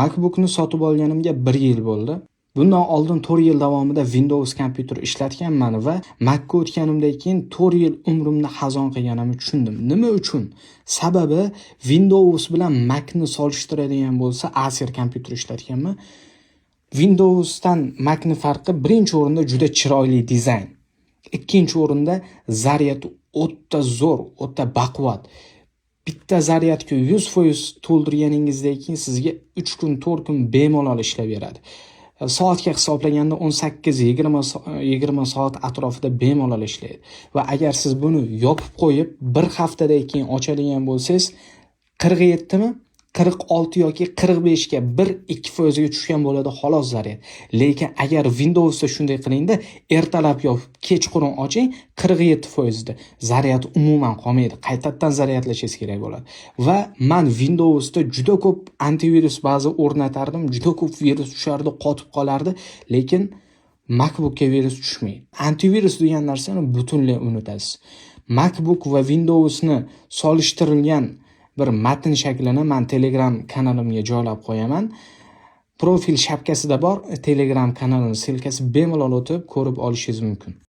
MacBookni sotib olganimga 1 yil bo'ldi. Bundan oldin 4 yil davomida Windows kompyuter ishlatganman va Macga o'tganimdan keyin 4 yil umrimni xazon qilganimni tushundim. Nima uchun? Sababi Windows bilan Macni solishtiradigan bo'lsa, Acer kompyuter ishlatganman. Windowsdan Macni farqi birinchi o'rinda juda chiroyli dizayn. Ikkinchi o'rinda zaryadi o'ta zo'r, o'ta baquvvat. Bitta zaryadga 100% to'ldirganingizdan keyin sizga 3 kun, 4 kun bemalol ishlab beradi. Soatga hisoblaganda 18-20 soat atrofida bemalol ishlaydi. Va agar siz buni yopib qo'yib, bir haftadan keyin ochadigan bo'lsangiz, 47 mi? 46 yoki 45 ga 1-2% ga tushgan bo'ladi xolos zaryad. Lekin agar Windowsda shunday qilingda, ertalab yopib, kechqurun oching, 47% da zaryad umuman qolmaydi. Qaytadan zaryadlashingiz kerak bo'ladi. Va men Windowsda juda ko'p antivirus baza o'rnatardim, juda ko'p virus tushardi, qotib qolardi, lekin MacBookga virus tushmaydi. Antivirus degan narsani butunlay unutasiz. MacBook va Windowsni solishtirilgan bir matn shaklini men Telegram kanalimga joylab qo'yaman. Profil shapkasida bor, Telegram kanalining silkasi bemalol o'tib ko'rib olishingiz mumkin.